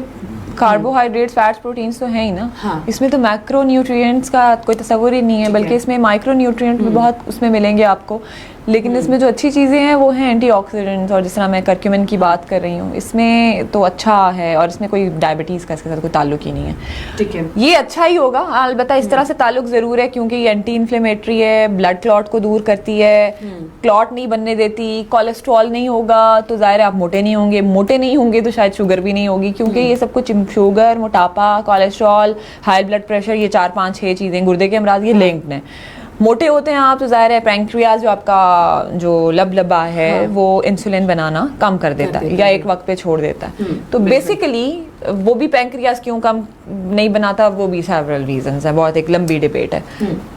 कार्बोहाइड्रेट्स, फैट्स, प्रोटीन्स तो है ही ना। हाँ। इसमें तो मैक्रो न्यूट्रिएंट्स का कोई तस्वुर ही नहीं है, बल्कि इसमें माइक्रो न्यूट्रिएंट भी बहुत उसमें मिलेंगे आपको। लेकिन इसमें जो अच्छी चीज़ें हैं वो हैं एंटीऑक्सीडेंट्स, और जिस तरह मैं करक्यूमिन की बात कर रही हूँ, इसमें तो अच्छा है, और इसमें कोई डायबिटीज़ का इसके साथ कोई ताल्लुक ही नहीं है। ठीक है, ये अच्छा ही होगा, अलबत्ता इस तरह से ताल्लुक ज़रूर है क्योंकि ये एंटी इन्फ्लेमेटरी है, ब्लड क्लॉट को दूर करती है, क्लॉट नहीं बनने देती, कोलेस्ट्रॉल नहीं होगा तो ज़ाहिर है आप मोटे नहीं होंगे, मोटे नहीं होंगे तो शायद शुगर भी नहीं होगी, क्योंकि ये सब कुछ शुगर, मोटापा, कोलेस्ट्रॉल, हाई ब्लड प्रेशर, ये 4 5 6 चीज़ें, गुर्दे के अमराज, ये लिंक्ड हैं। मोटे होते हैं आप तो ज़ाहिर है पैंक्रियाज जो आपका जो लबा है वो इंसुलिन बनाना कम कर देता है या एक वक्त पे छोड़ देता है। तो बेसिकली वो भी पैंक्रियाज क्यों कम नहीं बनाता, वो भी सेवरल रीजंस है, बहुत एक लंबी डिबेट है।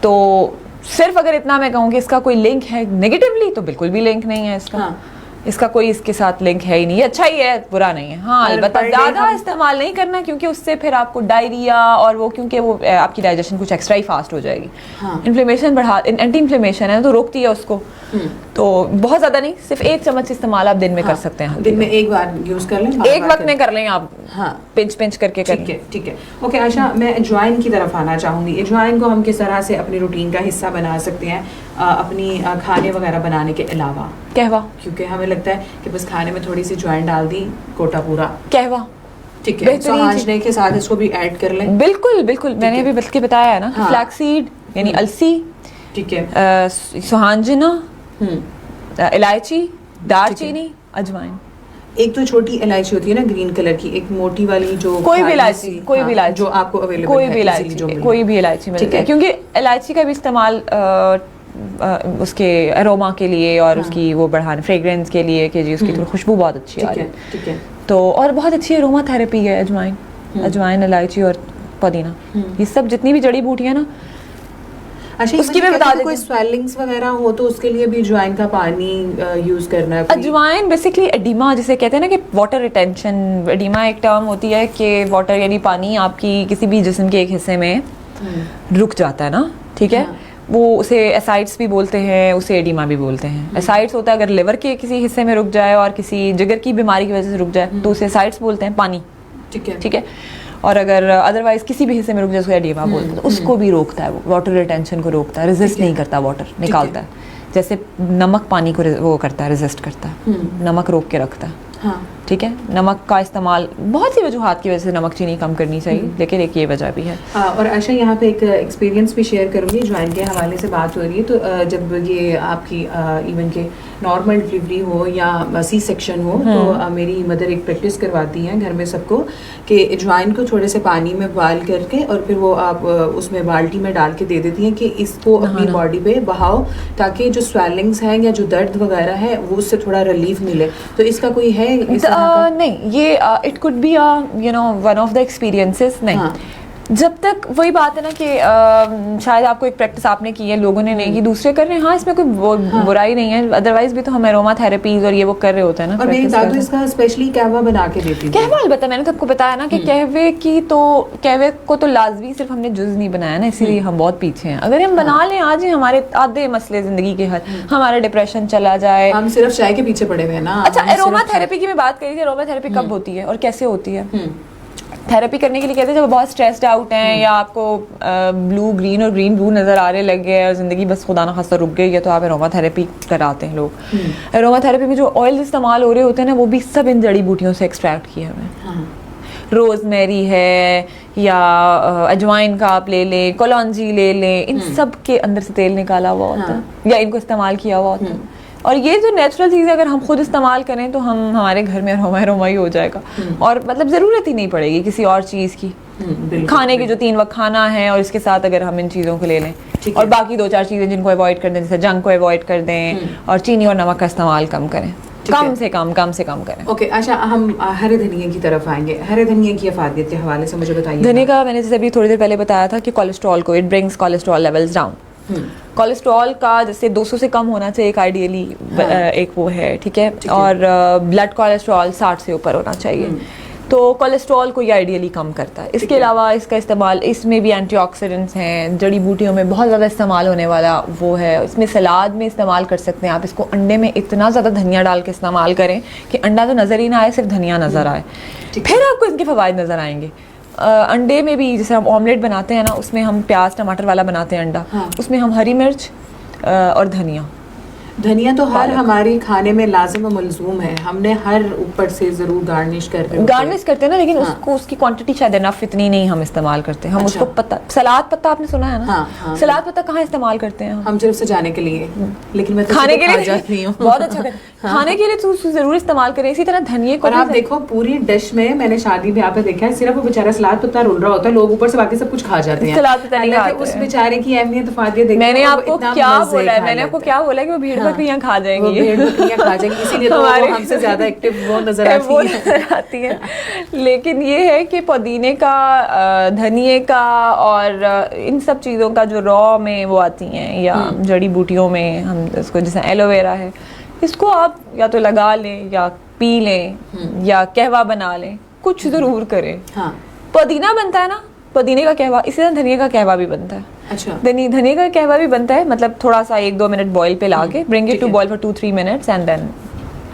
तो सिर्फ अगर इतना मैं कहूँ कि इसका कोई लिंक है नेगेटिवली, तो बिल्कुल भी लिंक नहीं है इसका। इसका कोई इसके साथ लिंक है ही नहीं, अच्छा ही है, बुरा नहीं है। हाँ, अलबत्ता ज़्यादा इस्तेमाल नहीं करना क्योंकि उससे फिर आपको डायरिया और वो, क्योंकि वो आपकी डाइजेशन कुछ एक्स्ट्रा ही फास्ट हो जाएगी। इन्फ्लेमेशन बढ़ा, एंटी इन्फ्लेमेशन है तो रोकती है उसको। तो बहुत ज़्यादा नहीं, सिर्फ 1 चम्मच इस्तेमाल आप दिन में कर सकते हैं। दिन में एक बार यूज़ कर लें, एक वक्त में कर लें आप, पिंच पिंच करके करें। ठीक है। ओके आशा, मैं अजवाइन की तरफ आना चाहूँगी। अजवाइन को हम किस तरह से अपनी रूटीन का हिस्सा बना सकते हैं अपनी खाने वगैरह बनाने के अलावा? कहवा, क्योंकि हमें लगता है कि बस खाने में थोड़ी सी अजवाइन डाल दी, कोटा पूरा। कहवा ठीक है, समझने के साथ इसको भी ऐड कर लें। बिल्कुल बिल्कुल, मैंने अभी बल्कि बताया है ना, फ्लैक्सीड यानी अलसी, ठीक है, सुहांजना, इलायची, दालचीनी, अजवाइन। एक तो छोटी इलायची होती है ना ग्रीन कलर की, एक मोटी वाली जो कोई भी इलायची, कोई भी इलायची जो आपको अवेलेबल कोई भी इलायची, कोई भी इलायची मिलती है, क्योंकि इलायची का भी इस्तेमाल उसके अरोमा के लिए और उसकी वो बढ़ाने फ्रेग्रेंस के लिए कि जी उसकी थोड़ी खुशबू बहुत अच्छी आ रही है। ठीक है, तो और बहुत अच्छी अरोमा थेरेपी है अजवाइन, अजवाइन, इलायची और पुदीना, ये सब जितनी भी जड़ी बूटियां ना। अच्छा, उसकी मैं बता देती, कोई स्वेलिंग्स वगैरह हो तो उसके लिए भी अजवाइन का पानी यूज करना है। अजवाइन बेसिकली एडिमा जिसे कहते हैं ना, कि वाटर रिटेंशन, एडिमा एक टर्म होती है कि वाटर यानी पानी आपकी किसी भी जिस्म के एक हिस्से में रुक जाता है ना, ठीक है। वो उसे एसाइड्स भी बोलते हैं, उसे एडिमा भी बोलते हैं। एसाइड्स होता है अगर लिवर के किसी हिस्से में रुक जाए और किसी जिगर की बीमारी की वजह से रुक जाए तो उसे एसाइड्स बोलते हैं, पानी, ठीक है। और अगर अदरवाइज किसी भी हिस्से में रुक जाए उसको एडिमा बोलते हैं। तो उसको भी रोकता है, वो वाटर रिटेंशन को रोकता है, रेजिस्ट नहीं करता, वाटर निकालता है। जैसे नमक पानी को वो करता है, रेजिस्ट करता है, नमक रोक के रखता है। ठीक है, नमक का इस्तेमाल बहुत सी वजूहात की वजह से नमक चीनी कम करनी चाहिए, लेकिन एक ये वजह भी है। और अच्छा, यहाँ पे एक एक्सपीरियंस भी शेयर करूँगी, अजवाइन के हवाले से बात हो रही है। तो जब ये आपकी इवन के नॉर्मल डिलीवरी हो या सी सेक्शन हो तो मेरी मदर एक प्रैक्टिस करवाती हैं घर में सबको कि अजवाइन को थोड़े से पानी में बॉयल करके और फिर वो आप उसमें बाल्टी में डाल के दे देती हैं कि इसको अपनी बॉडी पे बहाओ, ताकि जो स्वेलिंग्स हैं या जो दर्द वगैरह है वो उससे थोड़ा रिलीफ मिले। तो इसका कोई है नहीं, ये it could B you know one of the experiences. नहीं, जब तक वही बात है ना कि शायद आपको एक प्रैक्टिस आपने की है, लोगों ने नहीं की, दूसरे कर रहे हैं, हाँ इसमें कोई बुराई नहीं है। अदरवाइज भी तो हम एरोमा थेरेपीज और ये वो कर रहे होते हैं ना। और मेरी दादू इसका स्पेशली कहवा बना के देती है। कहवा अलबत्ता मैंने तो आपको बताया ना कि कहवे को तो लाजमी सिर्फ हमने जुज नहीं बनाया ना, इसीलिए हम बहुत पीछे हैं। अगर हम बना लें आज ही हमारे आधे मसले जिंदगी के हल, हमारा डिप्रेशन चला जाए। हम सिर्फ चाय के पीछे पड़े हुए हैं ना। अच्छा, एरोमा थेरेपी की मैं बात करी थी, एरोमा थेरेपी कब होती है और कैसे होती है? थेरेपी करने के लिए कहते हैं जब बहुत स्ट्रेस्ड आउट हैं या आपको ब्लू ग्रीन और ग्रीन ब्लू नज़र आने लग गए और ज़िंदगी बस खुदा न खास्ता रुक गई है, तो आप एरोमा थेरेपी कराते हैं लोग। एरोमा थेरेपी में जो ऑयल इस्तेमाल हो रहे होते हैं ना, वो भी सब इन जड़ी बूटियों से एक्सट्रैक्ट किए हुए हैं। रोज़मेरी है या अजवाइन का आप ले लें, कलौंजी ले लें, इन सब के अंदर से तेल निकाला हुआ होता है या इनको इस्तेमाल किया हुआ होता है। और ये जो नेचुरल चीज़ है अगर हम खुद इस्तेमाल करें तो हमारे घर में रोमा ही हो जाएगा और मतलब ज़रूरत ही नहीं पड़ेगी किसी और चीज़ की। खाने की जो 3 वक्त खाना है और इसके साथ अगर हम इन चीज़ों को ले लें और बाकी 2-4 चीज़ें जिनको अवॉइड कर दें, जैसे जंक को अवॉइड कर दें और चीनी और नमक का इस्तेमाल कम करें, कम से कम करें। ओके, अच्छा हम हरे धनिया की तरफ आएंगे। हरे धनिया की अफादियत के हवाले से मुझे बताइए। धनिया का मैंने जैसे अभी थोड़ी देर पहले बताया था कि कोलेस्ट्रॉल को, it brings cholesterol levels down. Cholesterol का जैसे 200 से कम होना चाहिए एक आइडियली, एक वो है, ठीक है। और ब्लड कोलेस्ट्रॉल 60 से ऊपर होना चाहिए। तो कोलेस्ट्रॉल को ये आइडियली कम करता है। इसके अलावा इसका इस्तेमाल, इसमें भी एंटीऑक्सीडेंट्स हैं, जड़ी बूटियों में बहुत ज़्यादा इस्तेमाल होने वाला वो है। इसमें सलाद में इस्तेमाल कर सकते हैं आप इसको। अंडे में इतना ज़्यादा धनिया डाल के इस्तेमाल करें कि अंडा तो नज़र ही ना आए, सिर्फ धनिया नज़र आए, फिर आपको इनके फ़वाइद नज़र आएंगे। अंडे में भी जैसे हम ऑमलेट बनाते हैं ना, उसमें हम प्याज टमाटर वाला बनाते हैं अंडा, उसमें हम हरी मिर्च और धनिया धनिया तो हर हमारी खाने में लाजिम और मलजूम है, हमने हर ऊपर से जरूर गार्निश गार्निश करते हैं ना, लेकिन उसको उसकी क्वांटिटी शायद इनफ इतनी नहीं हम इस्तेमाल करते हैं। हम उसको पत्ता, सलाद पत्ता आपने सुना है ना? सलाद पत्ता कहाँ इस्तेमाल करते हैं हम सिर्फ सजाने के लिए, लेकिन मैं तो खाने के लिए जाती हूँ। बहुत अच्छा खाने के लिए तो उसको जरूर इस्तेमाल करें। इसी तरह धनिए को, और आप देखो पूरी डिश में, मैंने शादी ब्याह पे देखा है, सिर्फ वो बेचारा सलाद पत्ता रुल रहा होता है, लोग ऊपर से बाकी सब कुछ खा जाते हैं, सलाद पत्ता नहीं खाते। उस बेचारे की अहमियत फायदे देखो। मैंने आपको क्या बोला है, मैंने आपको क्या बोला है कि वो भेड़ बकरियां खा जाएंगी, इसीलिए तो हमसे ज्यादा एक्टिव वो नजर आती है। लेकिन ये है कि पुदीने का, धनिए का और इन सब चीज़ों का जो रॉ में वो आती हैं या जड़ी बूटियों में, हम इसको जैसे एलोवेरा है, इसको आप या तो लगा लें या पी लें या कहवा बना लें, कुछ ज़रूर करें। पुदीना बनता है ना, पुदीने का कहवा, इसी तरह धनिए का कहवा भी बनता है। अच्छा, धनिए का कहवा भी बनता है, मतलब थोड़ा सा 1-2 मिनट बॉईल पे ला के, bring it to boil for 2-3 minutes and then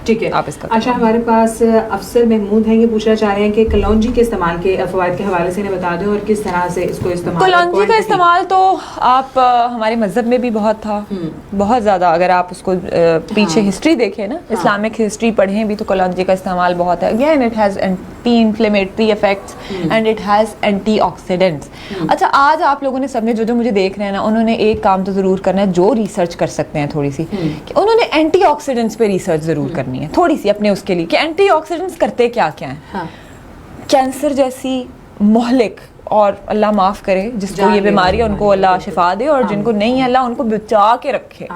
ठीक है आप इसका। अच्छा, हमारे पास अफसर महमूद हैं, ये पूछना चाह रहे हैं कि कलौंजी के इस्तेमाल के फवायद के हवाले से इन्हें बता दें और किस तरह से इसको इस्तेमाल। कलौंजी का इस्तेमाल तो आप हमारे मजहब में भी बहुत था, बहुत ज़्यादा। अगर आप उसको पीछे हिस्ट्री देखें ना, इस्लामिक हिस्ट्री पढ़ें भी, तो कलौंजी का इस्तेमाल बहुत है। Again it has anti inflammatory effects and it has anti oxidants. अच्छा, आज आप लोगों ने सबने जो मुझे देख रहे हैं ना, उन्होंने एक काम तो ज़रूर करना है, जो रिसर्च कर सकते हैं थोड़ी सी, कि उन्होंने एंटी ऑक्सीडेंट्स पे रिसर्च ज़रूर करनी है थोड़ी सी अपने उसके लिए, कि एंटीऑक्सीडेंट्स करते क्या क्या हैं। कैंसर जैसी मोहलिक, और अल्लाह माफ़ करे जिसको ये बीमारी है उनको अल्लाह शिफा दे, और जिनको नहीं है अल्लाह उनको बचा के रखे।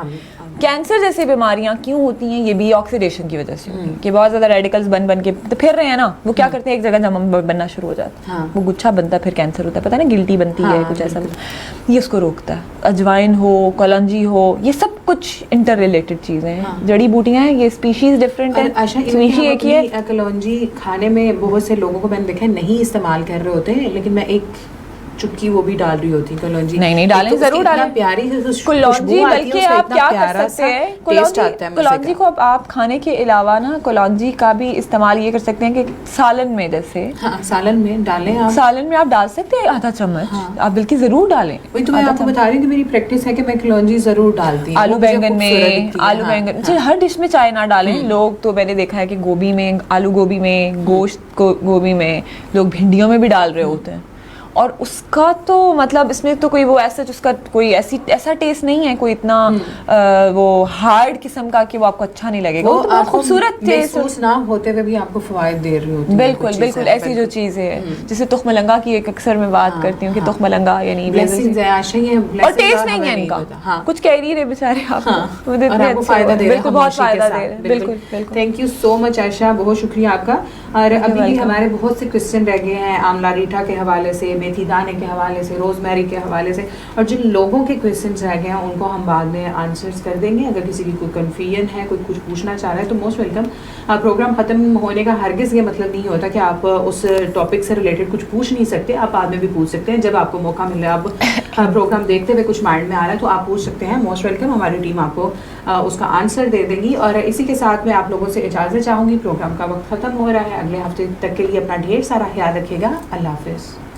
कैंसर जैसी बीमारियां क्यों होती हैं? ये भी ऑक्सीडेशन की वजह से होती है, कि बहुत ज़्यादा रेडिकल्स बन के तो फिर रहे हैं ना, वो क्या करते हैं, एक जगह जमा बनना शुरू हो जाता है, वो गुच्छा बनता है, फिर कैंसर होता है, पता नहीं गिल्टी बनती है कुछ ऐसा, ये उसको रोकता है। अजवाइन हो, कलौंजी हो, ये सब कुछ इंटर रिलेटेड चीज़ें हैं, जड़ी बूटियाँ हैं, ये स्पीशीज डिफरेंट है, स्पीशी एक ही है। कलौंजी खाने में बहुत से लोगों को मैंने देखा है नहीं इस्तेमाल कर रहे होते हैं, लेकिन मैं एक चुटकी वो भी डाल रही होती कलौंजी। नहीं डालें, जरूर डालें। प्यारी कलौंजी, बल्कि आप क्या कर सकते हैं, कलौंजी को आप खाने के अलावा ना, कलौंजी का भी इस्तेमाल ये कर सकते हैं कि सालन में, जैसे सालन में डालें आप, सालन में आप डाल सकते हैं आधा चम्मच, आप बल्कि जरूर डालें। वही तो मैं आपको बता रही हूँ कि मेरी प्रैक्टिस है कि मैं कलौंजी जरूर डालती हूँ। आलू बैंगन में, आलू बैंगन हर डिश में चाय ना डालें लोग, तो मैंने देखा है कि गोभी में, आलू गोभी में, गोश्त गोभी में, लोग भिंडियों में भी डाल रहे होते हैं, और उसका तो मतलब इसमें तो कोई वो ऐसा, उसका कोई ऐसा टेस्ट नहीं है, कोई इतना वो हार्ड किस्म का कि वो आपको अच्छा नहीं लगेगा। वो तो बहुत खूबसूरत टेस्ट ना होते हुए भी आपको फवायद दे रही होती है। बिल्कुल बिल्कुल, ऐसी जो चीज़ है, जैसे तुख मलंगा की एक अक्सर मैं बात करती हूँ कि तुख मलंगा यानी और टेस्ट नहीं है इनका, कुछ कह रही है बेचारे, आपको फायदा दे रहे हैं, बहुत फायदा दे रहे हैं। बिल्कुल, thank you so much Ayesha, बहुत शुक्रिया आपका। और अभी भी हमारे बहुत से क्वेश्चन रह गए हैं आंवला रीठा के हवाले से, मेथी दाने के हवाले से, रोजमेरी के हवाले से, और जिन लोगों के क्वेश्चंस रह गए हैं उनको हम बाद में आंसर्स कर देंगे। अगर किसी की कोई कन्फ्यूजन है, कोई कुछ पूछना चाह रहा है, तो मोस्ट वेलकम। प्रोग्राम ख़त्म होने का हरगिज़ ये मतलब नहीं होता कि आप उस टॉपिक से रिलेटेड कुछ पूछ नहीं सकते, आप बाद में भी पूछ सकते हैं, जब आपको मौका मिले। आप प्रोग्राम देखते हुए कुछ माइंड में आ रहा है तो आप पूछ सकते हैं, मोस्ट वेलकम। हमारी टीम आपको उसका आंसर दे देगी। और इसी के साथ मैं आप लोगों से इजाज़त चाहूँगी, प्रोग्राम का वक्त ख़त्म हो रहा है। अगले हफ्ते तक के लिए अपना ढेर सारा ख्याल रखिएगा। अल्लाह हाफ़िज़।